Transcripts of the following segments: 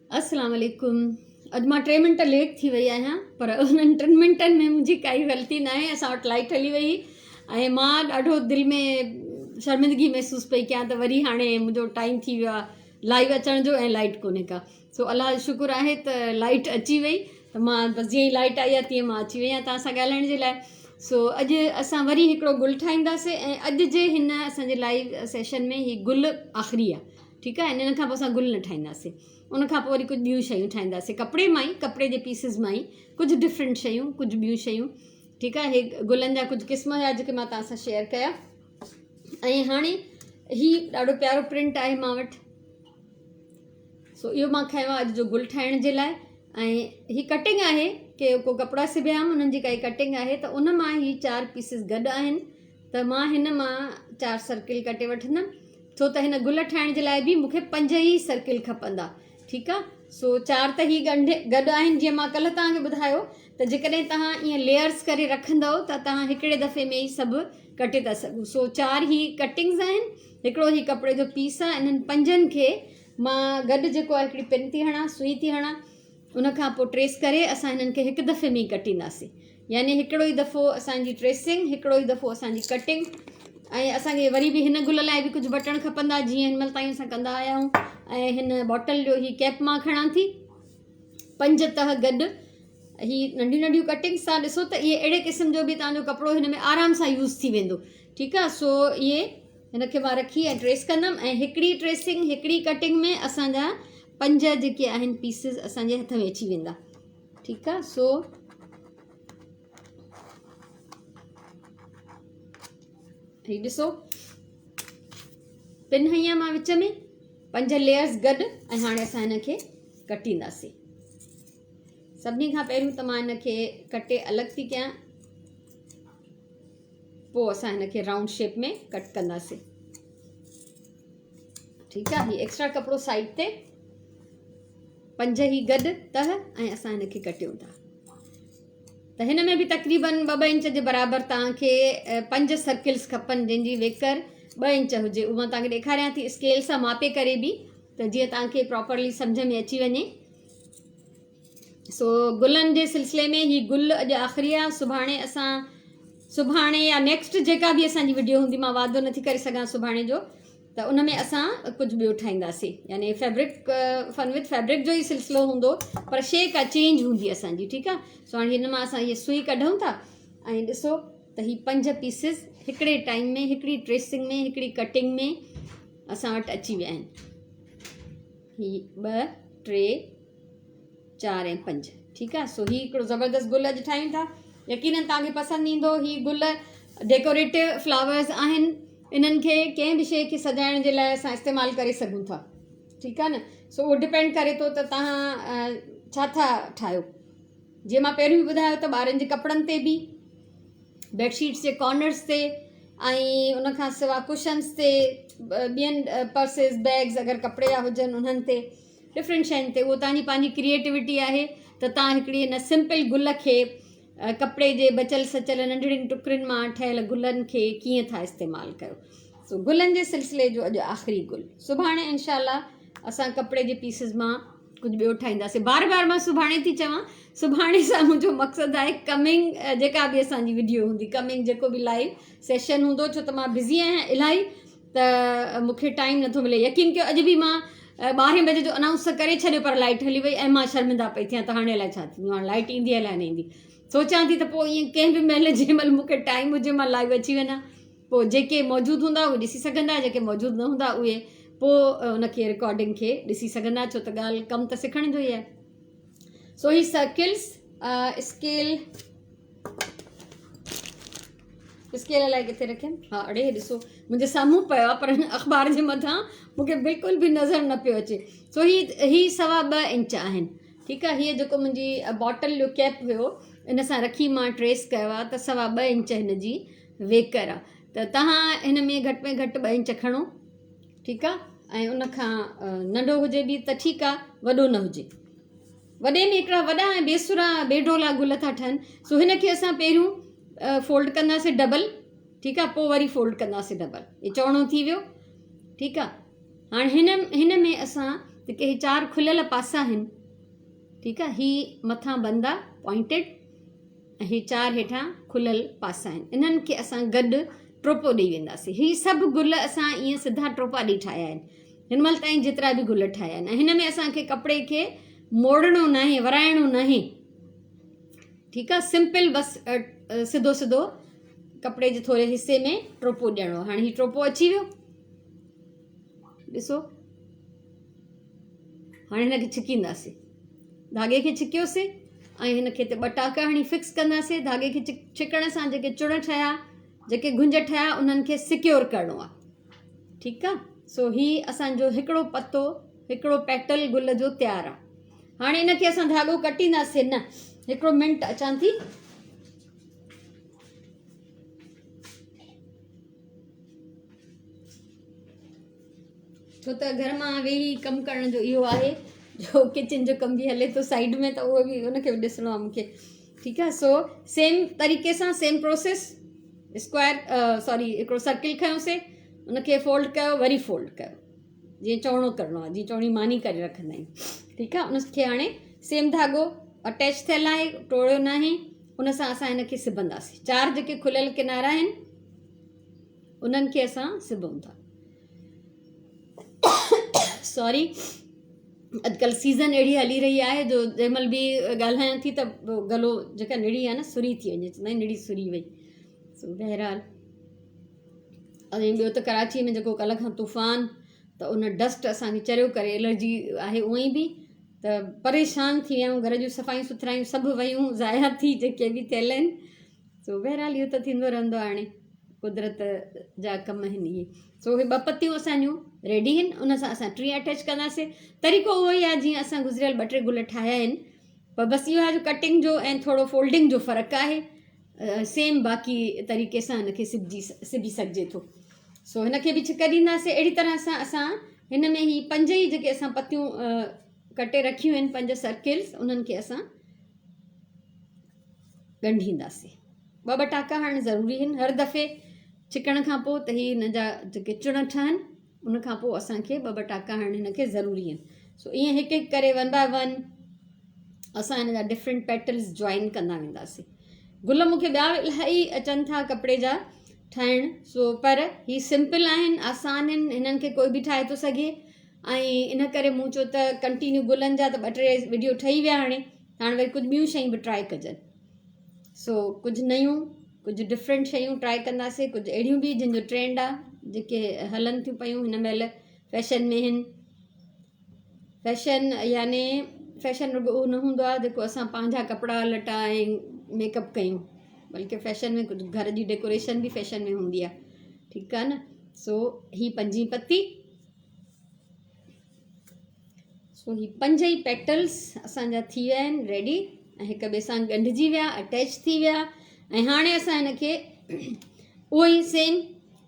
अस्सलाम वालेकुम। अॼु मां 3 मिंट लेट थी वई आहियां, पर उन्हनि 3 मिंटनि में मुंहिंजी काई ग़लती न आहे। असां वटि लाइट हली वई ऐं मां ॾाढो दिलि में शर्मिंदगी महसूसु पई कयां त वरी हाणे मुंहिंजो टाइम थी वियो आहे लाइव अचण जो ऐं लाइट कोन्हे का। सो अलाह जो शुक्र आहे त लाइट अची वई, त मां बसि जीअं ई लाइट आई आहे तीअं मां अची वई आहियां तव्हां सां ॻाल्हाइण जे लाइ। सो अॼु असां वरी हिकिड़ो गुल ठाहींदासीं ऐं अॼु जे हिन असांजे लाइव सेशन में हीउ गुल आख़िरी आहे, ठीकु आहे। हिन खां पोइ असां गुल न ठाहींदासीं, उनखां पोइ वरी कुझु ॿियूं शयूं ठाहींदासीं कपिड़े मां ई, कपिड़े जे पीसिस मां ई कुझु डिफरेंट शयूं, कुझु ॿियूं शयूं, ठीकु आहे। हे गुलनि जा कुझु क़िस्म हुया जेके मां तव्हां सां शेयर कया। ऐं हाणे हीउ ॾाढो प्यारो प्रिंट आहे मां वटि, सो इहो मां खयो आहे अॼु जो गुल ठाहिण जे लाइ। ऐं हीअ कटिंग आहे की को कपिड़ा सिबिया हुननि जी काई कटिंग आहे, त उन मां ही 4 पीसिस गॾु आहिनि, त मां हिन मां 4 सर्किल कटे वठंदमि। छो त हिन गुल ठाहिण जे लाइ बि मूंखे 5 ई सर्किल खपंदा, ठीकु आहे। सो 4 त ही गॾु आहिनि। जीअं मां कल्ह तव्हांखे ॿुधायो त जेकॾहिं तव्हां ईअं लेयर्स करे रखंदव त तव्हां हिकिड़े दफ़े में ई सभु कटे था सघो। सो 4 ही कटिंग्स आहिनि, हिकिड़ो ही कपिड़े जो पीस आहे। इन्हनि 5 खे मां गॾु जेको आहे हिकिड़ी पिन थी हणां, सुई थी हणां, उनखां पोइ ट्रेस करे असां हिननि खे हिकु दफ़े में ई कटींदासीं। यानी हिकिड़ो ई दफ़ो असांजी ट्रेसिंग, हिकिड़ो ई दफ़ो असांजी कटिंग। ऐं असांखे वरी बि हिन गुल लाइ बि कुझु बटण खपंदा, जीअं हिन महिल ताईं असां कंदा आया आहियूं। ऐं हिन बॉटल जो ही कैप मां खणां थी, 5 तह गॾु ही नंढियूं नंढियूं कटिंग्स। तव्हां ॾिसो त इहे अहिड़े क़िस्म जो बि तव्हांजो कपिड़ो हिन में आराम सां यूज़ थी वेंदो, ठीकु आहे। सो इहे हिनखे मां रखी ऐं ट्रेस कंदमि, ऐं हिकिड़ी ट्रेसिंग हिकिड़ी कटिंग में असांजा 5 जेके आहिनि पीसिस असांजे हथ में अची वेंदा, ठीकु आहे। सो ही ॾिसो, पिन हई आहे मां विच में, 5 लेयर्स गॾु, ऐं हाणे असां हिनखे कटींदासीं। सभिनी खां पहिरियों त मां हिनखे कटे अलॻि थी कयां, पोइ असां हिनखे राउंड शेप में कट कंदासीं, ठीकु आहे। हीउ एक्स्ट्रा कपिड़ो साइड ते, 5 ही गॾु तह, ऐं असां हिनखे कटियूं था। त हिन में बि तक़रीबन 2-2 इंच जे बराबरि तव्हांखे 5 सर्किल्स खपनि, जंहिंजी वेकर 2 इंच हुजे। उहो मां तव्हांखे ॾेखारियां थी स्केल सां मापे करे बि, त जीअं तव्हांखे प्रॉपरली सम्झ में अची वञे। सो गुलनि जे सिलसिले में ही गुल अॼु आख़िरी आहे। सुभाणे या नेक्स्ट जेका बि असांजी वीडियो हूंदी, मां वादो नथी करे सघां सुभाणे जो, त उन में असां कुझु ॿियो ठाहींदासीं। यानी फैब्रिक फन विथ फैब्रिक जो ई सिलसिलो हूंदो, पर शइ का चेंज हूंदी असांजी, ठीकु आहे। सो हाणे हिन मां असां इहे सुई कढूं था, ऐं ॾिसो त ही 5 पीसिस हिकिड़े टाइम में, हिकिड़ी ट्रेसिंग में, हिकिड़ी कटिंग में असां वटि अची विया आहिनि। ही 2, 3, 4 ऐं 5, ठीकु आहे। सो ही हिकिड़ो ज़बरदस्त गुल अॼु ठाहियूं था। यकीनन तव्हांखे पसंदि ईंदो। ही गुल डेकोरेटिव फ्लावर्स आहिनि, इन्हनि खे कंहिं बि शइ खे सजाइण जे लाइ असां इस्तेमालु करे सघूं था, ठीकु आहे न। सो उहो डिपेंड करे थो त तव्हां छा था ठाहियो। जीअं मां पहिरियों बि ॿुधायो त ॿारनि जे कपिड़नि ते बि, बेडशीट्स जे कॉर्नर्स ते, ऐं उनखां सवाइ कुशन्स ते, ॿियनि पर्सिस बैग्स अगरि कपिड़े जा हुजनि उन्हनि ते, डिफरेंट शयुनि ते। उहो तव्हांजी पंहिंजी क्रिएटिविटी आहे त तव्हां हिकिड़ी हिन सिंपल गुल खे कपिड़े जे बचल सचल नंढड़ियुनि टुकड़नि मां ठहियल गुलनि खे कीअं था इस्तेमालु कयो। सो गुलनि जे सिलसिले जो अॼु आख़िरी गुल। सुभाणे इंशाल्लाह असां कपिड़े जे पीसिस मां कुझु ॿियो ठाहींदासीं। बार बार मां सुभाणे थी चवां, सुभाणे सां मुंहिंजो मक़सदु आहे कमिंग जेका बि असांजी वीडियो हूंदी, कमिंग जेको बि लाइव सेशन हूंदो। छो त मां बिज़ी आहियां इलाही, त मूंखे टाइम नथो मिले। यकीन कयो अॼु बि मां 12 बजे जो अनाउंस करे छॾियो, पर लाइट हली वई ऐं मां शर्मिंदा पई थियां त हाणे अलाए छा थींदो। हाणे लाइट ईंदी अलाए न ईंदी। सोचां थी त पोइ ईअं कंहिं बि महिल जंहिं महिल मूंखे टाइम हुजे मां लाइव अची वञा, पोइ जेके मौजूदु हूंदा उहे ॾिसी सघंदा, जेके मौजूदु न हूंदा उहे पोइ उनखे रिकॉर्डिंग खे ॾिसी सघंदा। छो त ॻाल्हि कमु त सिखण जो ई आहे। सो ही सर्किल्स स्केल अलाए किथे रखियमि, हा अड़े ॾिसो मुंहिंजे साम्हूं पियो आहे, पर हिन अख़बार जे मथां मूंखे बिल्कुलु बि नज़र न पियो अचे। सो ही 2.25 इंच आहिनि, ठीकु आहे। हीअ जेको मुंहिंजी बॉटल जो कैप हुयो, इन सां रखी मां ट्रेस कयो आहे, त 2.25 इंच हिन जी वेकर आहे। त तव्हां हिन में घटि में घटि 2 इंच खणो, ठीकु आहे। ऐं उनखां नंढो हुजे बि त ठीकु आहे, वॾो न हुजे। वॾे में हिकिड़ा वॾा ऐं बेसुरा बेडोला गुल था ठहनि। सो हिनखे असां पहिरियों फोल्ड कंदासीं डबल, ठीकु आहे, पोइ वरी फोल्ड कंदासीं डबल। ये चौड़ो थी वियो, ठीकु आहे। हाणे हिन में असां जेके ही 4 खुलियल पासा आहिनि, ठीकु आहे, ही मथां बंद आहे पॉइंटेड, ऐं ही 4 हेठां खुलियल पासा आहिनि। इन्हनि खे असां गॾु ट्रोपो ॾेई वेंदासीं। ही सभु गुल असां ईअं सिधा ट्रोपा ॾेई ठाहिया आहिनि हिन महिल ताईं, जेतिरा बि गुल ठाहिया आहिनि। ऐं हिन में असांखे कपिड़े खे मोड़णो न आहे, वराइणो न आहे, ठीकु आहे। सिंपल बसि सिधो सिधो कपिड़े जे थोरे हिसे में ट्रोपो ॾियणो। हाणे ही ट्रोपो अची वियो, ॾिसो। हाणे हिनखे छिकींदासीं, धागे खे छिकियोसीं ऐं हिनखे ते 2 टांका हणी फिक्स कंदासीं। धागे खे छिकण सां जेके चुण ठहिया, जेके गुंज ठहिया, उन्हनि खे सिक्योर करिणो आहे, ठीकु आहे। सो ही असांजो हिकिड़ो पतो, हिकिड़ो पेटल गुल जो तयारु आहे। हाणे इनखे असां धाॻो कटींदासीं न, हिकिड़ो मिंट अचां थी। छो त घर मां वेही कमु करण जो इहो आहे, जो किचन जो कमु बि हले थो साइड में, त उहो बि उनखे बि ॾिसणो आहे मूंखे, ठीकु आहे। सो सेम तरीक़े सां सेम प्रोसेस, हिकिड़ो सर्किल खयोंसीं, उनखे फोल्ड कयो, वरी फोल्ड कयो, जीअं चौड़ो करिणो आहे, जीअं चौड़ी मानी करे रखंदा आहियूं, ठीकु आहे। उनखे हाणे सेम धाॻो अटैच थियल आहे, टोड़ियो न आहे, उन सां असां हिनखे सिबंदासीं। 4 जेके खुलियल किनारा आहिनि उन्हनि खे असां सिबूं था। सॉरी, अॼुकल्ह सीज़न अहिड़ी हली रही आहे जो जंहिं महिल बि ॻाल्हायां थी त गलो जेका निड़ी आहे न, सुरी थी वञे, चवंदा आहिनि निड़ी सुरी वई। सो बहरहाल, ऐं ॿियो त कराची में जेको कल्ह खां तूफ़ान, त उन डस्ट असांखे चरियो करे, एलर्जी आहे उअं ई बि, त परेशान थी विया आहियूं। घर जूं सफ़ाइयूं सुथरायूं सभु वयूं ज़ाया थी, जेके बि थियल आहिनि। सो बहरहाल इहो त थींदो रहंदो आहे, हाणे कुदरत जा कम आहिनि इहे। सो हे 2 पतियूं असांजूं रेडी आहिनि, उन सां असां 3 अटैच कंदासीं। तरीक़ो उहो ई आहे जीअं असां गुज़िरियल 2-3 गुल ठाहिया आहिनि, पर बसि इहो आहे जो कटिंग जो ऐं थोरो फोल्डिंग जो फ़र्क़ु आहे। सेम बाक़ी तरीक़े सां हिनखे सिबी सघिजे थो। सो हिनखे बि छिक ॾींदासीं। अहिड़ी तरह सां असां हिन में ही 5 ई जेके असां पतियूं कटे रखियूं आहिनि, 5 सर्किल्स, उन्हनि खे असां ॻंढींदासीं। 2 टांका हाणे ज़रूरी आहिनि हर दफ़े छिकण खां पोइ, त ही हिन जा जेके चुण ठहनि, उन खां पोइ असांखे 2 टांका हाणे हिनखे ज़रूरी आहिनि। सो ईअं हिकु हिकु करे 1 बाय 1 असां हिन जा डिफरेंट पेटल्स जॉइन कंदा वेंदासीं। गुल मूंखे ॿिया इलाही अचनि था कपिड़े जा ठाहिणु, सो पर ही सिंपल आहिनि, आसान आहिनि, हिननि खे कोई बि ठाहे थो सघे। ऐं इन करे मूं चयो त कंटिन्यू गुलनि जा त 2-3 वीडियो ठही विया। हाणे वरी कुझु ॿियूं शयूं बि ट्राए कजनि। सो कुझु नयूं, कुझु डिफरेंट शयूं ट्राए कंदासीं, कुझु अहिड़ियूं बि जिन जो ट्रेंड आहे, जेके हलनि थियूं पियूं हिन महिल फैशन में आहिनि। फैशन याने फैशन रुॻो उहो न हूंदो आहे जेको असां पंहिंजा कपिड़ा लटा ऐं मेकअप कयूं, बल्कि फैशन में कुझु घर जी डेकोरेशन बि फैशन में हूंदी आहे, ठीकु आहे न। सो ही 5 पती, सो ही 5 ई पेटल्स असांजा थी विया आहिनि रेडी, ऐं हिक ॿिए सां ॻंढिजी विया, अटैच थी विया। ऐं हाणे असां हिनखे उहो ई सेम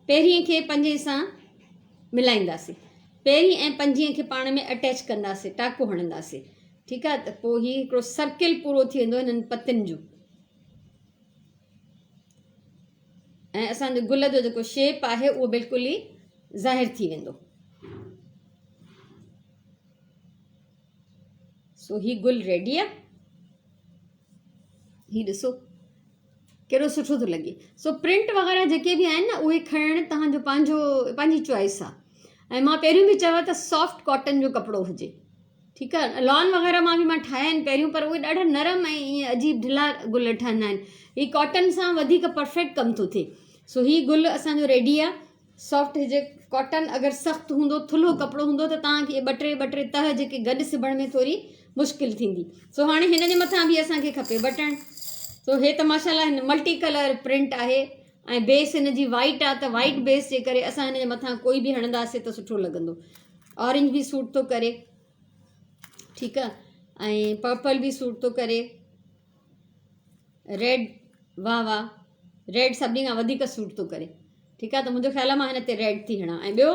पहिरीं खे 5 सां मिलाईंदासीं। पहिरीं ऐं 5 खे पाण में अटैच कंदासीं, टाको हणंदासीं, ठीकु आहे। त पोइ हीउ हिकिड़ो सर्किल पूरो थी वेंदो हिननि पतियुनि जो, ऐं असांजो गुल जो जेको शेप आहे उहो बिल्कुलु ई ज़ाहिर थी वेंदो। सो ही गुल रेडी आहे, ही ॾिसो कहिड़ो सुठो थो लॻे। सो प्रिंट वग़ैरह जेके बि आहिनि न, उहे खणणु तव्हांजो पंहिंजी चॉइस आहे। ऐं मां पहिरियों बि चयो त सॉफ्ट कॉटन जो कपिड़ो हुजे, ठीकु आहे। लॉन वग़ैरह मां बि ठाहिया आहिनि पहिरियों, पर उहे ॾाढा नरम ऐं ईअं अजीब ढिला गुल ठहंदा आहिनि। हीअ कॉटन सां वधीक परफेक्ट कमु थो थिए। सो हीअ गुल असांजो रेडी आहे, सॉफ्ट हुजे कॉटन। अगरि सख़्तु हूंदो, थुल्हो कपिड़ो हूंदो, त तव्हांखे 2-3 तह जेके गॾु सिबण में थोरी मुश्किल थींदी। सो हाणे हिन जे मथां बि असांखे खपे बटण। सो हे त माशाल्लाह हिन मल्टी कलर प्रिंट आहे, ऐं बेस हिन जी वाइट आहे, त वाइट बेस जे करे असां हिन जे मथां कोई बि हणंदासीं त सुठो लॻंदो। ऑरेंज बि सूट थो करे, ठीकु आहे, ऐं पर्पल बि सूट थो करे, रेड, वाह वाह, रेड सभिनी खां वधीक सूट थो करे, ठीकु आहे। त मुंहिंजो ख़्याल आहे मां हिन ते रेड थी हणां। ऐं ॿियो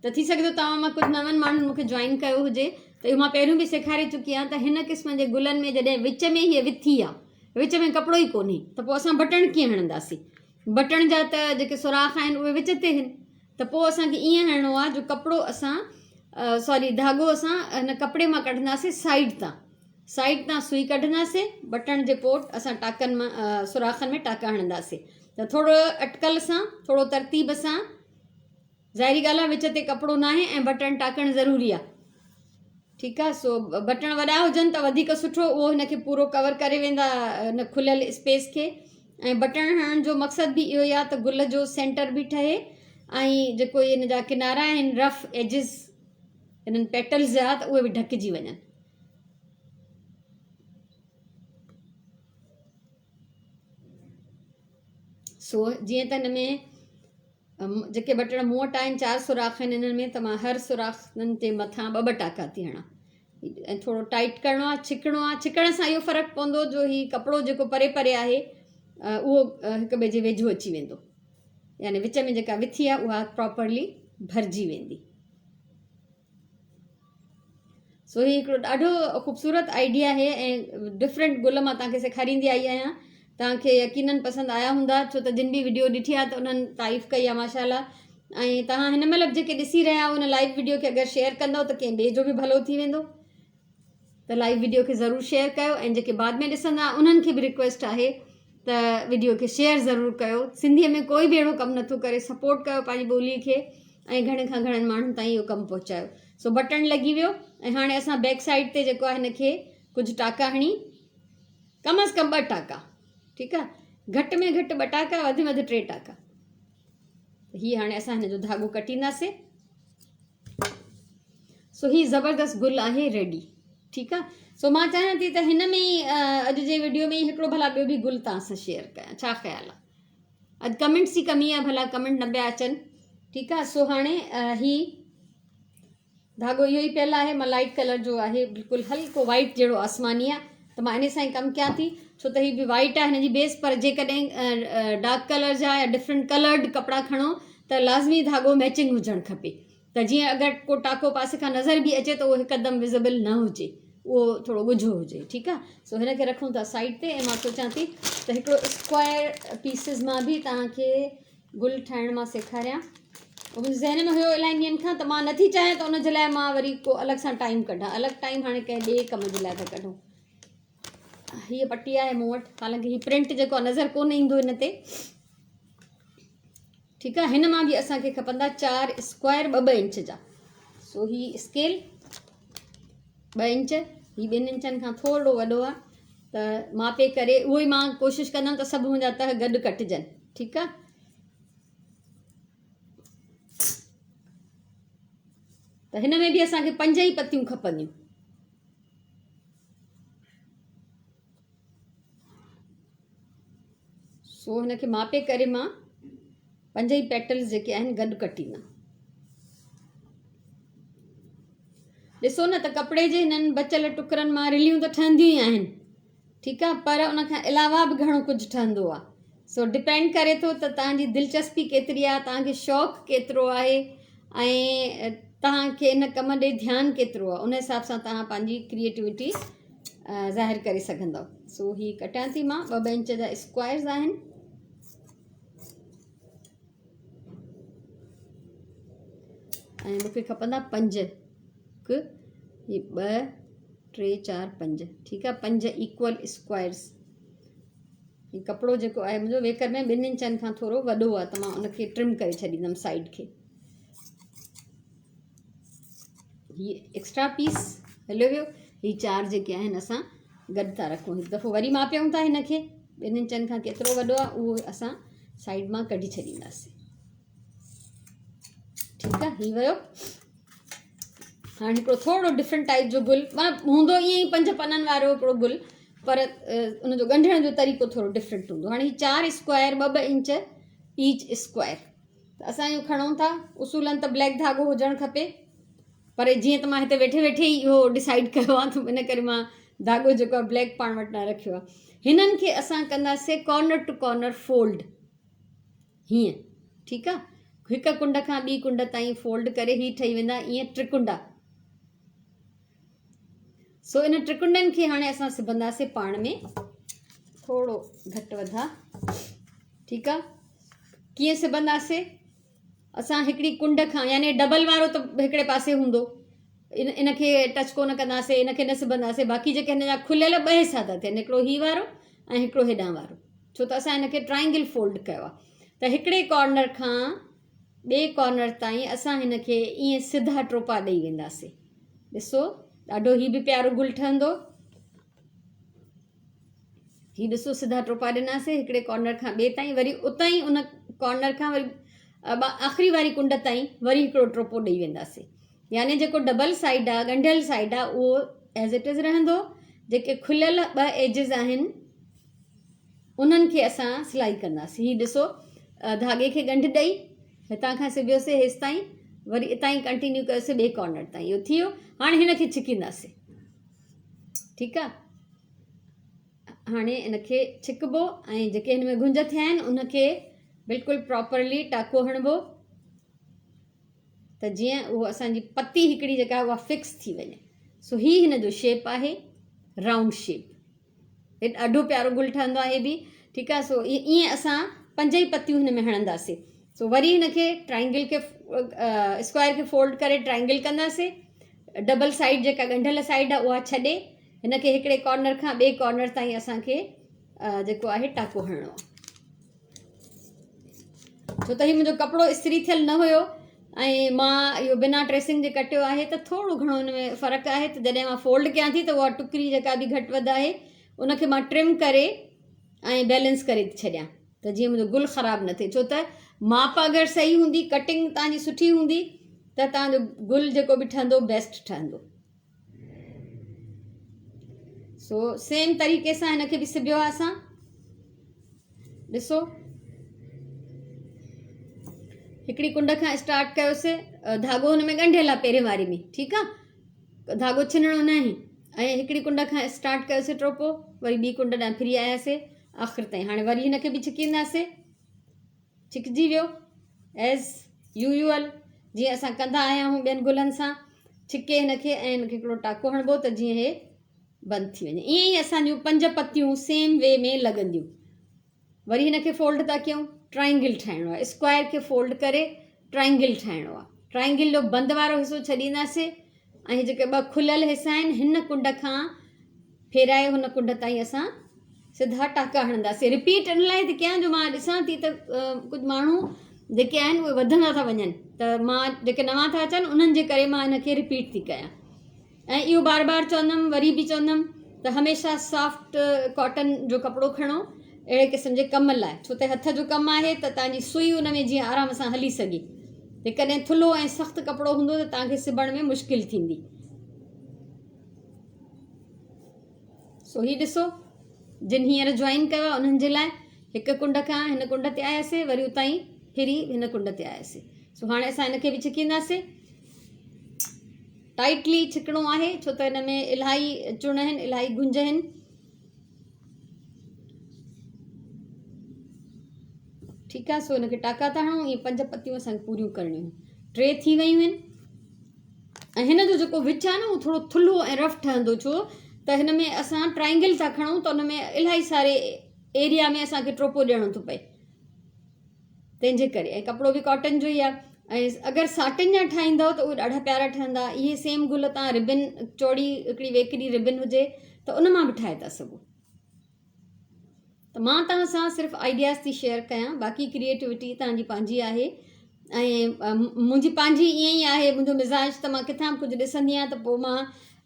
त थी सघे थो तव्हां मां कुझु नवनि माण्हुनि मूंखे जॉइन कयो हुजे, त इहो मां पहिरियों बि सेखारे चुकी आहियां। त हिन क़िस्म जे गुलनि में जॾहिं विच में हीअ विथी आहे, विच में कपिड़ो ई कोन्हे, त पोइ असां बटण कीअं हणंदासीं? बटण जा त जेके सुराख आहिनि उहे विच ते आहिनि, त पोइ असांखे ईअं हणणो आहे जो कपिड़ो असां सॉरी धाॻो असां हिन कपिड़े मां कढंदासीं साइड तां सुई कढंदासीं, बटण जे पोट असां टाकनि मां सुराखनि में टाका हणंदासीं। त थोरो अटकल सां, थोरो तरतीब सां, ज़ाहिरी ॻाल्हि आहे विच ते कपिड़ो न आहे ऐं बटण टाकणु ज़रूरी आहे। ठीकु आहे। सो बटण वॾा हुजनि त वधीक सुठो, उहो हिनखे पूरो कवर करे वेंदा हिन खुलियल स्पेस खे। ऐं बटण हणण जो मक़सदु बि इहो ई आहे त गुल जो सेंटर बि ठहे ऐं जेको हिन जा किनारा आहिनि रफ एजिस हिननि पेटल्स जा त उहे बि ढकिजी वञनि। सो जीअं त हिन में जेके बटण मूं वटि आहिनि 4 सुराख आहिनि हिननि में, त मां हर सुराखनि जे मथां ॿ टाका थी हणां। ऐं थोरो टाइट करिणो आहे, छिकणो आहे। छिकण सां इहो फ़र्क़ु पवंदो जो ही कपिड़ो जेको परे परे आहे उहो हिक ॿिए जे वेझो अची वेंदो, यानी विच में जेका विथी आहे उहा प्रॉपरली भरिजी वेंदी। सो ही हिकिड़ो ॾाढो ख़ूबसूरत आइडिया आहे ऐं डिफरेंट गुल मां तव्हांखे सेखारींदी आई आहियां। तव्हांखे यकीनन पसंदि आया हूंदा, छो त जिन बि वीडियो ॾिठी आहे त उन्हनि तारीफ़ कई आहे माशाल्लाह। ऐं तव्हां हिन महिल जेके ॾिसी रहिया आहियो उन लाइव वीडियो खे अगरि शेयर कंदव त कंहिं ॿिए जो बि भलो थी वेंदो। त लाइव वीडियो खे ज़रूरु शेयर कयो ऐं जेके बाद में ॾिसंदा उन्हनि खे बि रिक्वेस्ट आहे त वीडियो खे शेयर ज़रूरु कयो। सिंधीअ में कोई बि अहिड़ो कमु नथो करे, सपोर्ट कयो पंहिंजी ॿोलीअ खे ऐं घणे खां घणनि माण्हुनि ताईं इहो कमु पहुचायो। सो बटण लॻी वियो ऐं हाणे असां बैक साइड ते जेको आहे हिनखे कुझु टाका हणी, कम अज़ कम 2 टाका, ठीकु आहे, घटि में घटि 2 टाका, वधि में वधि 3 टाका। हीअ हाणे असां हिन जो धाॻो कटींदासीं। सो ही ज़बरदस्त गुल आहे रेडी। ठीकु आहे। सो मां चाहियां थी त हिन में ई अॼु जे वीडियो में ई हिकिड़ो भला ॿियो बि गुल तव्हां सां शेयर कयां, छा ख़्यालु आहे? अॼु कमेंट्स जी कमी आहे, भला कमेंट न पिया अचनि। ठीकु आहे। सो हाणे ही धाॻो इहो ई पियल आहे, मलाइट कलर जो आहे, बिल्कुलु हल्को वाइट जहिड़ो आसमानी आहे। त मां इन सां ई कमु कयां थी, छो त ही बि वाइट आहे हिन जी बेस। पर जेकॾहिं डार्क कलर जा या डिफरेंट कलर्ड कपिड़ा खणो त लाज़मी धाॻो मैचिंग हुजणु खपे, त जीअं अगरि को टाको पासे खां नज़र बि अचे त उहो हिकदमि विज़िबल न हुजे, उहो थोरो ॻुझो हुजे। ठीकु आहे। सो हिनखे रखूं था साइड ते ऐं मां सोचां थी त हिकिड़ो स्क्वायर पीसिस मां बि तव्हांखे गुल ठाहिण मां सेखारियां। उहो मुंहिंजे ज़हन में हुयो इलाही ॾींहंनि खां, त मां नथी चाहियां त उनजे लाइ मां वरी को अलॻि सां टाइम कढां, अलॻि टाइम हाणे कंहिं ॿिए कम जे लाइ था कढूं। हीअ पटी आहे मूं वटि, हालांकि हीअ प्रिंट जेको आहे नज़र कोन ईंदो हिन ते। ठीकु आहे। हिन मां बि असांखे खपंदा 4 स्क्वायर 2-2 इंच जा। सो ही स्केल 2 इंच, ही 2 इंचनि खां थोरो वॾो आहे, त मापे करे उहो ई मां कोशिशि कंदमि त सभु मुंहिंजा तह गॾु कटिजनि। ठीकु आहे। त हिन में बि असांखे 5 ई पतियूं खपंदियूं। सो हिनखे मापे करे मां 5 ई पेटल्स जेके आहिनि गॾु कटींदमि। ॾिसो न त कपिड़े जे हिननि बचियल टुकरनि मां रिलियूं त ठहंदियूं ई आहिनि। ठीकु आहे। पर उन खां अलावा बि घणो कुझु ठहंदो आहे। सो डिपेंड करे थो त तव्हांजी दिलचस्पी केतिरी आहे, तव्हांखे शौक़ु केतिरो आहे ऐं तव्हांखे इन कम ॾे ध्यानु केतिरो आहे। उन हिसाब सां तव्हां पंहिंजी क्रिएटिविटी ज़ाहिर करे सघंदव। सो ही कटियां थी मां, 2-2 इंच जा स्क्वायर्स आहिनि। ऐं मूंखे खपंदा 5, हिकु, ही 2, 3, 4, 5। ठीकु आहे। 5 इक्वल स्क्वायर्स। ही कपिड़ो जेको आहे मुंहिंजो वेकर में 2 इंचनि खां थोरो वॾो आहे, त मां उनखे ट्रिम करे छॾींदमि साइड खे। ही एक्स्ट्रा पीस हलियो वियो। ही 4 जेके आहिनि असां गॾु था रखूं। हिकु दफ़ो वरी मापियूं था हिनखे 2 इंचनि खां केतिरो वॾो आहे, उहो असां साइड मां कढी छॾींदासीं। ठीकु आहे। ही वियो। हाणे हिकिड़ो थोरो डिफरेंट टाइप जो गुल, मतिलबु हूंदो ईअं ई 5 पननि वारो हिकिड़ो गुल, पर उनजो ॻंढण जो तरीक़ो थोरो डिफरेंट हूंदो। हाणे ही 4 स्क्वायर 2-2 इंच ईच स्क्वायर, त असां इहो खणूं था। उसूलन त ब्लैक धाॻो हुजणु खपे, पर जीअं त मां हिते वेठे वेठे ई इहो डिसाइड कयो आहे, त इन करे मां धाॻो जेको आहे ब्लैक पाण वटि न रखियो आहे। हिननि खे असां कंदासीं कॉर्नर टू कॉर्नर फोल्ड, हीअं। ठीकु आहे। हिकु कुंड खां ॿी कुंड ताईं फोल्ड करे ही ठही वेंदा ईअं त्रिकुंडा। सो इन त्रिकुंडनि खे हाणे असां सिबंदासीं पाण में थोरो घटि वधा। ठीकु आहे। कीअं सिबंदासीं? असां हिकिड़ी कुंड खां, यानी डबल वारो त हिकिड़े पासे हूंदो, इनखे टच कोन कंदासीं, इनखे न सिबंदासीं। बाक़ी जेके हिन जा खुलियल ॿ हिसा था थियनि, हिकिड़ो ही वारो ऐं हिकिड़ो हेॾां वारो, छो त असां हिनखे ट्राइंगल फोल्ड कयो आहे। त हिकिड़े कॉर्नर खां ॿिए कॉर्नर ताईं असां हिनखे ईअं सिधा टोपा ॾेई वेंदासीं। ॾिसो ॾाढो ही बि प्यारो गुल ठहंदो। ही ॾिसो सिधा टोपा ॾिनासीं हिकिड़े कॉर्नर खां ॿिए ताईं, वरी उतां ई उन कॉर्नर खां वरी आख़िरी वारी कुंड ताईं वरी हिकिड़ो टोपो ॾेई वेंदासीं। यानी जेको डबल साइड आहे, ॻंढियल साइड आहे, उहो एज़ इट इज़ रहंदो। जेके खुलियल 2 एजिस आहिनि उन्हनि खे असां सिलाई कंदासीं। हीउ ॾिसो धागे खे ॻंढि ॾेई हितां खां सिबियोसीं हेसि ताईं, वरी हितां ई कंटिन्यू कयोसीं ॿिए कॉर्नर ताईं, इहो थी वियो। हाणे हिनखे छिकींदासीं, ठीकु आहे। हाणे इनखे छिकबो ऐं जेके हिन में गुंज थिया आहिनि उनखे बिल्कुलु प्रॉपरली टाको हणिबो त जीअं उहो असांजी पती हिकिड़ी जेका आहे उहा फिक्स थी वञे। सो हीउ हिन जो शेप आहे राउंड शेप। हे ॾाढो प्यारो गुल ठहंदो आहे बि, ठीकु आहे। सो ईअं असां 5 ई पतियूं हिन में हणंदासीं। सो वरी हिनखे ट्राइंगल खे स्क्वायर खे फोल्ड करे ट्राइंगल कंदासीं। डबल साइड जेका ॻंढियल साइड आहे उहा छॾे हिनखे हिकिड़े कॉर्नर खां ॿिए कॉर्नर ताईं असांखे जेको आहे टाको हणिणो आहे। छो त हीउ मुंहिंजो कपिड़ो इस्त्री थियल न हुयो ऐं मां इहो बिना ट्रेसिंग जे कटियो आहे, त थोरो घणो हिन में फ़र्क़ु आहे। त जॾहिं मां फोल्ड कयां थी त उहा टुकड़ी जेका बि घटि वधि आहे उनखे मां ट्रिम करे ऐं बैलेंस करे थी छॾियां त जीअं मुंहिंजो गुल ख़राबु न थिए। छो त माप अगरि सही हूंदी, कटिंग तव्हांजी सुठी हूंदी त तव्हांजो गुल जेको बि ठहंदो बेस्ट ठहंदो। सो सेम तरीक़े सां हिनखे बि सिबियो आहे असां। ॾिसो हिकिड़ी कुंड खां स्टार्ट कयोसीं, धागो हुन में ॻंढियल आहे पहिरें वारी में, ठीकु आहे, धागो छिनणो न आहे। ऐं हिकिड़ी कुंड खां स्टार्ट कयोसीं टोपो, वरी ॿी कुंड ॾांहुं फिरी आयासीं आख़िर ताईं। हाणे वरी हिनखे बि छिकींदासीं। छिकिजी वियो एज़ यूजुअल जीअं असां कंदा आया आहियूं ॿियनि गुलनि सां। छिके हिनखे ऐं हिनखे हिकिड़ो टाको हणिबो त जीअं हे बंदि थी वञे। ईअं ई असांजूं 5 पतियूं सेम वे में लॻंदियूं। वरी हिनखे फोल्ड था कयूं, ट्राइंगल ठाहिणो आहे। स्क्वायर खे फोल्ड करे ट्राइंगल ठाहिणो आहे। ट्राइंगल जो बंदि वारो हिसो छॾींदासीं ऐं जेके 2 खुलियल हिसा आहिनि हिन कुंड खां फेराए हुन कुंड ताईं असां सिधा टाका हणंदासीं। रिपीट इन लाइ थी कयां जो मां ॾिसां थी त कुझु माण्हू जेके आहिनि उहे वधंदा था वञनि, त मां जेके नवां था अचनि उन्हनि जे करे मां हिनखे रिपीट थी कयां। ऐं इहो बार बार चवंदमि, वरी बि चवंदमि त हमेशह सॉफ्ट कॉटन जो कपिड़ो खणो अहिड़े क़िस्म जे कम लाइ। छो त हथ जो कमु आहे त तव्हांजी सुई उन में जीअं आराम सां हली सघे। जेकॾहिं थुल्हो ऐं सख़्तु कपिड़ो हूंदो त तव्हांखे सिबण में मुश्किल थींदी। सो हीउ ॾिसो जिन हींअर जॉइन कयो आहे उन्हनि जे लाइ हिकु कुंड खां हिन कुंड ते आयासीं, वरी उतां ई फिरी हिन कुंड ते आयासीं। सो हाणे असां हिनखे बि छिकींदासीं। टाइटली छिकणो आहे छो त हिन में इलाही चुण आहिनि, इलाही गुंज आहिनि। ठीकु आहे। सो हिनखे टाका था हणूं। इहे 5 पतियूं असांखे पूरियूं करणियूं। 3 थी वियूं आहिनि। ऐं हिन जो जेको विच आहे न उहो थोरो थुल्हो ऐं रफ ठहंदो। छो त हिन में असां ट्राइंगल था खणूं त हुन में इलाही सारे एरिया में असांखे टोपो ॾियणो थो पए, तंहिंजे करे। ऐं कपिड़ो बि कॉटन जो ई आहे। ऐं अगरि साटिन जा ठाहींदव त उहे ॾाढा प्यारा ठहंदा। इहे सेम गुल तव्हां रिबिन चौड़ी हिकिड़ी वेकरी रिबिन हुजे त उन मां बि ठाहे था सघो। त मां तव्हां सां सिर्फ़ु आइडियाज़ थी शेयर कयां, बाक़ी क्रिएटिविटी तव्हांजी पंहिंजी आहे। ऐं मुंहिंजी पंहिंजी ईअं ई आहे, मुंहिंजो मिज़ाज त मां किथां कुझु ॾिसंदी आहियां त पोइ मां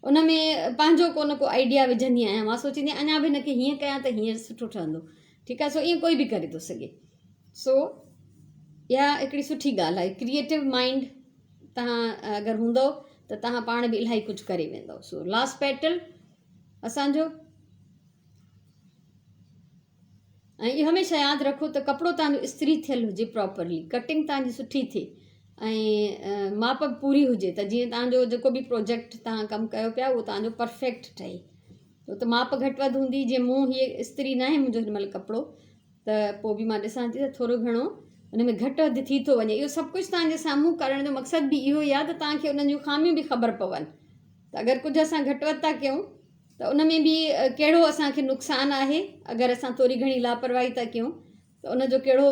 उन में पंहिंजो को न को आइडिया विझंदी आहियां। मां सोचींदी आहियां अञा बि हिनखे हीअं कयां त हीअं सुठो ठहंदो, ठीकु आहे। सो ईअं कोई बि करे थो सघे। सो इहा हिकिड़ी सुठी ॻाल्हि आहे। क्रिएटिव माइंड तव्हां अगरि हूंदव त तव्हां पाण बि इलाही कुझु करे वेंदव। सो लास्ट पेटल असांजो। ऐं इहो हमेशह यादि रखो त कपिड़ो तव्हांजो इस्त्री थियल हुजे प्रॉपरली, कटिंग तव्हांजी सुठी थिए ऐं माप पूरी हुजे त जीअं तव्हांजो जेको बि प्रोजेक्ट तव्हां कमु कयो पिया उहो तव्हांजो परफेक्ट ठहे। छो त माप घटि वधि हूंदी, जीअं मूं हीअ इस्त्री न आहे मुंहिंजो हिन महिल कपिड़ो, त पोइ बि मां ॾिसां थी त थोरो घणो हुन में घटि वधि थी थो वञे। इहो सभु कुझु तव्हांजे साम्हूं करण जो मक़सदु बि इहो ई आहे त तव्हांखे उन्हनि जूं ख़ामियूं बि ख़बर पवनि। त अगरि कुझु असां घटि वधि था कयूं त उन में बि कहिड़ो असांखे नुक़सानु आहे। अगरि असां थोरी घणी लापरवाही था कयूं त उनजो कहिड़ो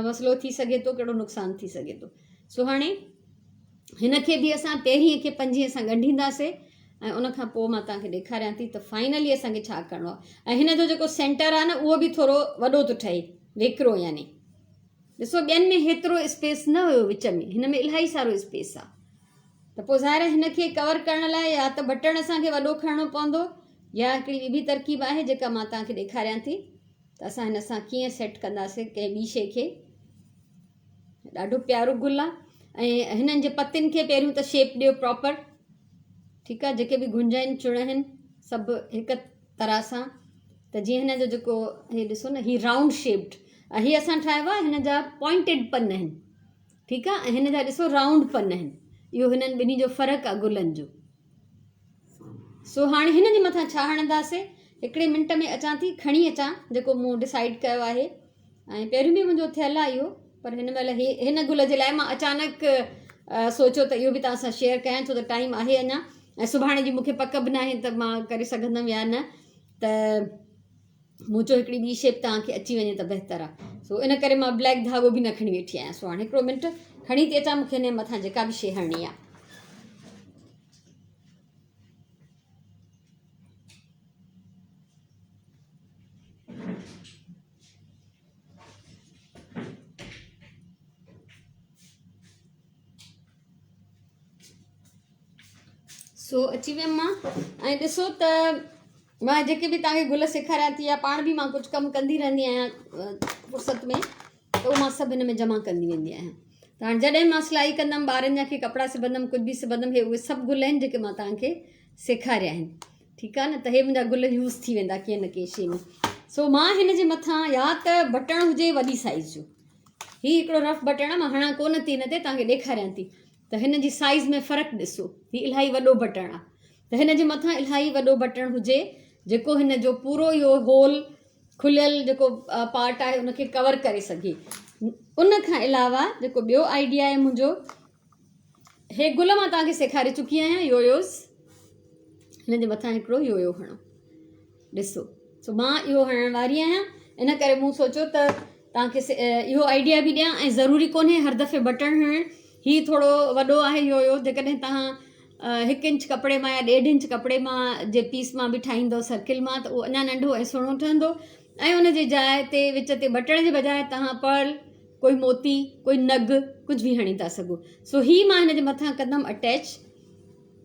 मसइलो थी सघे थो, कहिड़ो नुक़सानु थी सघे थो। सो हाणे हिन खे बि असां पहिरीं खे 5 सां ॻंढींदासीं ऐं उन खां पोइ मां तव्हांखे ॾेखारियां थी त फाइनली असांखे छा करिणो आहे। ऐं हिन जो जेको सेंटर आहे न उहो बि थोरो वॾो थो ठहे, वेकिरो यानी। ॾिसो ॿियनि में हेतिरो स्पेस न हुयो विच में, हिन में इलाही सारो स्पेस आहे। त पोइ ज़ाहिर हिन खे कवर करण लाइ या त बटण असांखे वॾो खणणो पवंदो, या हिकिड़ी ॿी बि तरकीब आहे जेका मां तव्हांखे ॾेखारियां थी त असां हिन सां कीअं सेट कंदासीं कंहिं ॿी शइ खे। ॾाढो प्यारो गुल आहे ऐं हिननि जे पतियुनि खे पहिरियों त शेप ॾियो प्रॉपर, ठीकु आहे। जेके बि गुंज आहिनि चुण आहिनि सभु हिकु तरह सां, त जीअं हिन जो जेको हे ॾिसो न, ही राउंड शेप्ड, हीअ असां ठाहियो आहे, हिन जा पॉइंटेड पन आहिनि, ठीकु आहे। ऐं हिन जा ॾिसो राउंड पन आहिनि, इहो हिननि ॿिन्ही जो फ़र्क़ु आहे गुलनि जो। सो हाणे हिन जे मथां छा हणंदासीं, हिकिड़े मिंट में अचां थी, खणी अचां जेको मूं डिसाइड कयो आहे। ऐं पहिरियों बि मुंहिंजो थियल आहे इहो, पर हिन महिल हिन गुल जे लाइ मां अचानक सोचियो त इहो बि तव्हां सां शेयर कयां, छो त टाइम आहे अञा ऐं सुभाणे जी मूंखे पक बि न आहे त मां करे सघंदमि या न। त मूं चयो हिकिड़ी ॿी शेप तव्हांखे अची वञे त बहितर आहे। सो इन करे मां ब्लैक धाॻो बि न खणी वेठी आहियां। सो हाणे हिकिड़ो मिंट खणी थी अचां, मूंखे हिन जे मथां जेका बि शइ हणणी आहे। सो अची वियमि मां, ऐं ॾिसो त मां जेके बि तव्हांखे गुल सेखारिया थी, या पाण बि मां कुझु कमु कंदी रहंदी आहियां फ़ुर्सत में, त उहो मां सभु हिन में जमा कंदी वेंदी आहियां। त हाणे जॾहिं मां सिलाई कंदमि, ॿारनि जा खे कपिड़ा सिबंदमि, कुझु बि सिबंदमि, हे उहे सभु गुल आहिनि जेके मां तव्हांखे सेखारिया आहिनि, ठीकु आहे न। त हे मुंहिंजा गुल यूज़ थी वेंदा कंहिं न कंहिं शइ में। सो मां हिन जे मथां या त बटण हुजे वॾी साइज़ जो, हीउ हिकिड़ो रफ बटण आहे, मां हणा कोन थी हिन ते, तव्हांखे ॾेखारियां थी त हिन जी साइज़ में फ़र्क़ु ॾिसो। हीउ इलाही वॾो बटण आहे, त हिन जे मथां इलाही वॾो बटण हुजे जेको हिन जो पूरो इहो होल खुलियल जेको पार्ट आहे उनखे कवर करे सघे। उन खां अलावा जेको ॿियो आइडिया आहे मुंहिंजो, हे गुल मां तव्हांखे सेखारे चुकी आहियां, योयोस। हिन जे मथां हिकिड़ो योयो हणो, ॾिसो। सो मां इहो हणण वारी आहियां, इन करे मूं सोचियो त तव्हांखे इहो आइडिया बि ॾियां। ऐं ज़रूरी कोन्हे हर दफ़े बटण हणणु, हीउ थोरो वॾो आहे योयो, जेकॾहिं तव्हां 1 इंच कपिड़े मां या 1.5 इंच कपिड़े मां जे पीस मां बि ठाहींदो सर्किल मां, त उहो अञा नंढो ऐं सुहिणो ठहंदो। ऐं उन जी जाइ ते विच ते बटण जे बजाए तव्हां पर्ल, कोई मोती, कोई नग, कुझु बि हणी था सघो। सो हीउ मां हिन जे मथां कंदमि अटैच,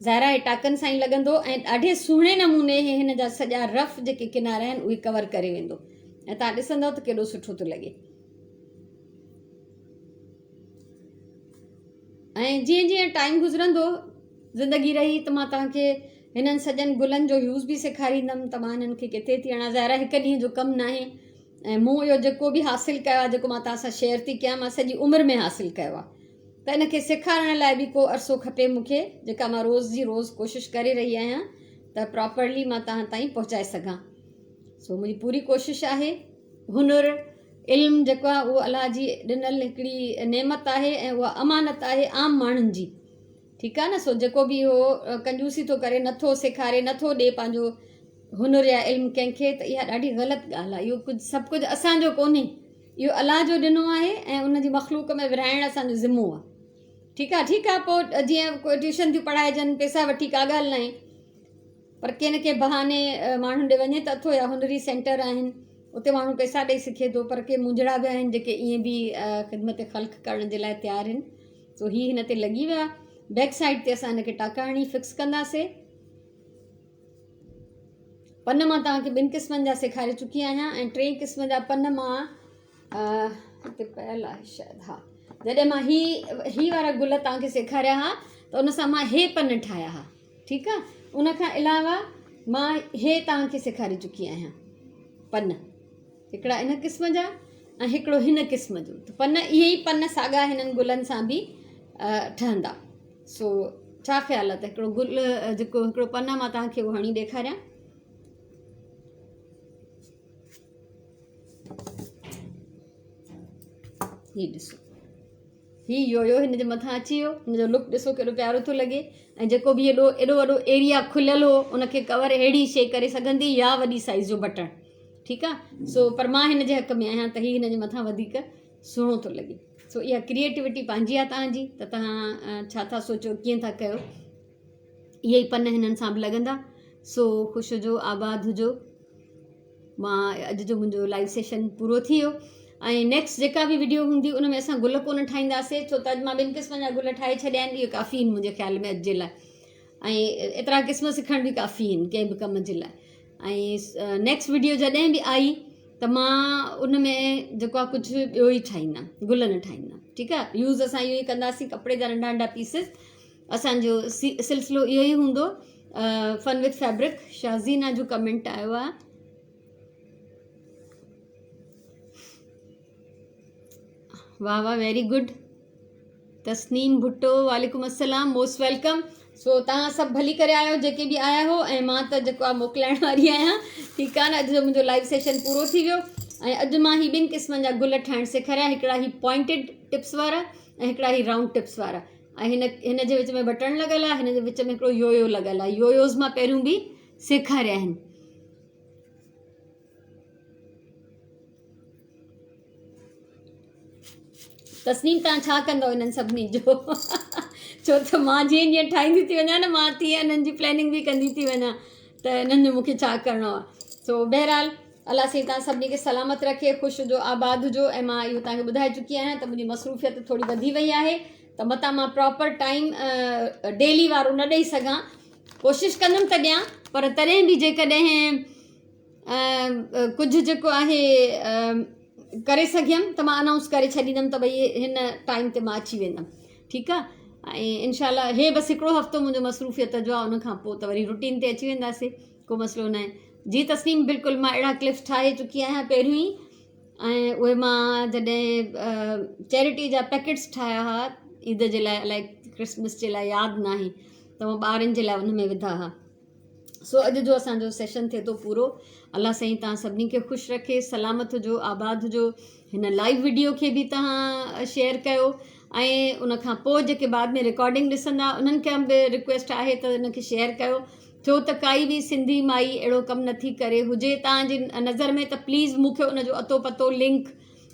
ज़ाहिरा हे टाकनि सां ई लॻंदो ऐं ॾाढे सुहिणे नमूने हिन जा सॼा रफ जेके किनारा आहिनि उहे कवर करे वेंदो, ऐं तव्हां ॾिसंदव त केॾो सुठो थो लॻे। ऐं जीअं जीअं टाइम गुज़रंदो, ज़िंदगी रही, त मां तव्हांखे हिननि सॼनि गुलनि जो यूज़ बि सेखारींदमि त मां हिननि खे किथे थी हणा। ज़ाहिरा हिकु ॾींहं जो कमु न आहे, ऐं मूं इहो जेको बि हासिलु कयो आहे, जेको मां तव्हां सां शेयर थी कयां, मां सॼी उमिरि में हासिलु कयो आहे। त इन खे सेखारण लाइ बि को अरसो खपे मूंखे, जेका मां रोज़ जी रोज़ कोशिशि करे रही आहियां त प्रॉपरली मां तव्हां ताईं पहुचाए सघां। सो मुंहिंजी पूरी कोशिशि आहे। हुनुरु इल्मु जेको आहे उहो अलाह जी ॾिनल हिकिड़ी नेमत आहे ऐं उहा अमानत आहे आम माण्हुनि जी, ठीकु आहे न। सो जेको बि इहो कंजूसी थो करे, नथो सेखारे, नथो ॾिए पंहिंजो हुनुरु या इल्मु कंहिंखे, त इहा ॾाढी ग़लति ॻाल्हि आहे। इहो कुझु सभु कुझु असांजो कोन्हे, इहो अलाह जो ॾिनो आहे ऐं उन जी मख़लूक में विराइणु असांजो ज़िम्मो आहे, ठीकु आहे। ठीकु आहे, पोइ जीअं कोई ट्यूशन थियूं पढ़ाइजनि, पैसा वठी, का ॻाल्हि न आहे, पर कंहिं न कंहिं बहाने माण्हू ॾे वञे त अथो, या हुनरी सेंटर आहिनि, उते माण्हू पैसा ॾेई सिखे थो, पर के मुंझड़ा बि आहिनि जेके ईअं बि ख़िदमत ख़ल्क़ करण जे लाइ तयारु आहिनि। सो हीअ हिन ते लॻी विया। बैक साइड ते असां हिनखे टाका हणी फिक्स कंदासीं। पन मां तव्हांखे 2 क़िस्मनि जा सेखारे चुकी आहियां, ऐं 3 क़िस्म जा पन मां हिते पियल आहे शायदि, हा। जॾहिं मां ही वारा गुल तव्हांखे सेखारिया हुआ त उन सां मां हे पन ठाहिया हुआ, ठीकु आहे। उन खां अलावा मां हे तव्हांखे सेखारे चुकी आहियां पन, हिकिड़ा इन क़िस्म जा ऐं हिकिड़ो हिन क़िस्म जो। त पन इहे ई पन साॻा हिननि गुलनि सां बि ठहंदा। सो छा ख़्यालु आहे त हिकिड़ो गुल जेको हिकिड़ो पन मां तव्हांखे उहो हणी ॾेखारियां। हीउ ॾिसो, हीउ योयो हिन जे मथां अची वियो, हिन जो लुक ॾिसो केॾो प्यारो थो लॻे। ऐं जेको बि एॾो वॾो एरिया खुलियल हो उनखे कवर अहिड़ी शइ करे सघंदी, या वॾी साइज़ जो बटण, ठीकु आहे। सो पर मां हिन जे हक़ में आहियां त हीउ हिन जे मथां वधीक सुहिणो थो लॻे। सो इहा क्रिएटिविटी पंहिंजी आहे तव्हांजी, त तव्हां छा था सोचो, कीअं था कयो, इहे ई पन हिननि सां बि लॻंदा। सो ख़ुशि हुजो, आबाद हुजो। मां अॼु जो मुंहिंजो लाइव सेशन पूरो थी वियो, ऐं नेक्स्ट जेका बि वीडियो हूंदी उन में असां गुल कोन ठाहींदासीं, छो त अॼु मां 2 क़िस्म जा गुल ठाहे छॾिया आहिनि। इहो काफ़ी आहिनि मुंहिंजे ख़्याल में अॼु जे लाइ, ऐं एतिरा क़िस्म सिखण बि काफ़ी आहिनि कंहिं बि कम जे लाइ। ऐं नेक्स्ट वीडियो जॾहिं बि आई त मां उन में जेको आहे कुझु ॿियो ई ठाहींदमि, गुल न ठाहींदमि, ठीकु आहे। यूज़ असां इहो ई कंदासीं, कपिड़े जा नंढा नंढा पीसिस। असांजो सिलसिलो इहो ई हूंदो, फन विथ फैब्रिक। शाज़ीना जो कमेंट आयो आहे, वाह वाह, वेरी गुड। तस्नीम भुट्टो, वालेकुम अस्सलाम, मोस्ट वेलकम। सो तव्हां सभु भली करे आयो जेके बि आया हो, ऐं मां त जेको आहे मोकिलाइण वारी आहियां, ठीकु आहे न। अॼु जो मुंहिंजो लाइव सेशन पूरो थी वियो, ऐं अॼु मां ही 2 क़िस्मनि जा गुल ठाहिणु सेखारिया। हिकिड़ा ही पॉइंटेड टिप्स वारा ऐं हिकिड़ा ही राउंड टिप्स वारा, ऐं हिन जे विच में बटण लॻल आहे, हिन जे विच में हिकिड़ो योयो लॻल आहे। योयोज़ मां पहिरियों बि सेखारिया आहिनि। तस्नीम, तव्हां छा कंदव हिननि सभिनी जो? छो त मां जीअं जीअं ठाहींदी थी वञा न, मां तीअं हिननि जी प्लैनिंग बि कंदी थी वञा त हिननि जो मूंखे छा करिणो आहे। सो बहरहाल अलाह साईं तव्हां सभिनी खे सलामत रखे, ख़ुशि हुजो, आबाद हुजो। ऐं मां इहो तव्हांखे ॿुधाए चुकी आहियां त मुंहिंजी मसरूफ़ियत थोरी वधी वई आहे, त मतां मां प्रॉपर टाइम डेली वारो न ॾेई सघां। कोशिशि कंदमि त ॾियां, पर तॾहिं बि जेकॾहिं कुझु जेको आहे करे सघियमि त मां अनाउंस करे छॾींदमि त भई हिन टाइम ते मां अची वेंदमि, ठीकु आहे। ऐं इनशाला हे बसि हिकिड़ो हफ़्तो मुंहिंजो मसरूफ़ियत जो आहे, उनखां पोइ त वरी रूटीन ते अची वेंदासीं, को मसइलो न आहे। जी तस्नीम, बिल्कुलु मां अहिड़ा क्लिप्स ठाहे चुकी आहियां पहिरियों ई, ऐं उहे मां जॾहिं चैरिटी जा पैकेट्स ठाहिया हुआ ईद जे लाइ, अलाए क्रिसमस जे लाइ, यादि न आहे, त मां ॿारनि जे लाइ उन में विधा हुआ। सो अॼु जो असांजो सेशन थिए थो पूरो। अलाह साईं तव्हां सभिनी खे ख़ुशि रखे, सलामत हुजो, आबाद हुजो। हिन लाइव वीडियो खे बि तव्हां शेयर कयो, ऐं उनखां पोइ जेके बाद में रिकॉर्डिंग ॾिसंदा उन्हनि खे बि रिक्वेस्ट आहे त इनखे शेयर कयो, छो त काई बि सिंधी माई अहिड़ो कमु नथी करे हुजे तव्हांजी नज़र में, त प्लीज़ मूंखे उनजो अतो पतो लिंक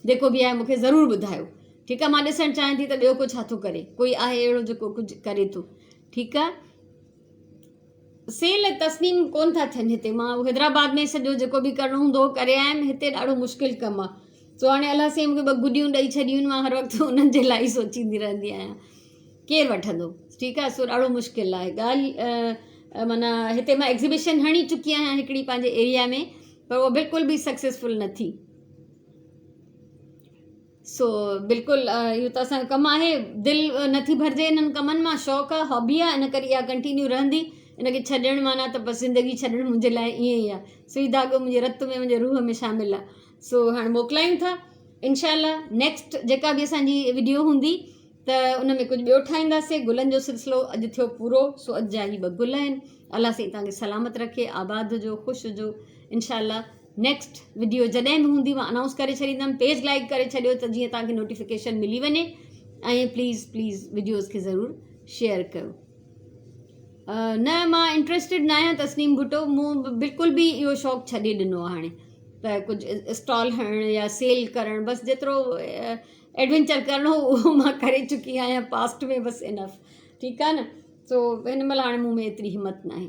जेको बि आहे मूंखे ज़रूरु ॿुधायो, ठीकु आहे। मां ॾिसणु चाहियां थी त ॿियो कुझु छा थो करे, कोई आहे अहिड़ो जेको कुझु करे थो, ठीकु आहे। सेल तस्नीम कोन था थियनि हिते, मां हैदराबाद में सॼो जेको बि करिणो हूंदो करे आयमि, हिते ॾाढो मुश्किल कमु आहे। सो हाणे अलाह साईं मूंखे 2 गुॾियूं ॾेई छॾियूं, मां हर वक़्तु उन्हनि जे लाइ ई सोचींदी रहंदी आहियां, केरु वठंदो, ठीकु आहे। सो ॾाढो मुश्किल आहे ॻाल्हि। माना हिते मां एग्ज़िबिशन हणी चुकी आहियां हिकिड़ी पंहिंजे एरिया में, पर उहा बिल्कुलु बि सक्सेसफुल न थी। सो बिल्कुलु इहो त असांजो कमु आहे, दिलि नथी भरिजे हिननि कमनि मां, शौक़ु आहे, हॉबी आहे, इन करे इहा कंटिन्यू रहंदी। इनखे छॾणु माना त बसि ज़िंदगी छॾणु मुंहिंजे लाइ ईअं ई आहे, सुई धाॻो मुंहिंजे रत में, मुंहिंजे रूह में शामिलु आहे। सो हाणे मोकिलायूं था, इनशाला नेक्स्ट जेका बि असांजी वीडियो हूंदी त उन में कुझु ॿियो ठाहींदासीं। गुलनि जो सिलसिलो अॼु थियो पूरो। सो अॼु जा ही 2 गुल आहिनि। अलाह साईं तव्हांखे सलामत रखे, आबाद हुजो, ख़ुशि हुजो। इनशाला नेक्स्ट वीडियो जॾहिं बि हूंदी मां अनाउंस करे छॾींदमि। पेज लाइक करे छॾियो त जीअं तव्हांखे नोटिफिकेशन मिली वञे, ऐं प्लीज़ वीडियोज़ खे ज़रूरु शेयर कयो। न मां इंट्रस्टेड न आहियां तस्नीम भुट्टो, मूं बिल्कुलु बि इहो शौक़ु छॾे ॾिनो आहे हाणे, त कुझु स्टॉल हणणु या सेल करणु, बसि जेतिरो एडवेंचर करिणो उहो मां करे चुकी आहियां पास्ट में, बसि इनफ, ठीकु आहे न। सो हिन महिल हाणे मूं में एतिरी हिमत न आहे।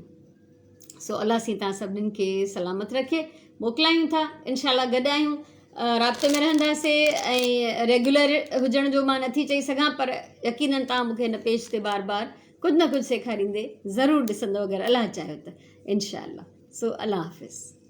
सो अलाह साईं तव्हां सभिनीनि खे सलामत रखे। मोकिलायूं था, इनशाला गॾु आहियूं, राब्ते में रहंदासीं, ऐं रेगुलर हुजण जो मां नथी चई सघां, पर यकीननि तव्हां मूंखे हिन पेज ते बार बार कुझु न कुझु सेखारींदे ज़रूरु ॾिसंदव, अगरि अलाह चाहियो त, इनशाला। सो अल्लाह हाफ़िज़।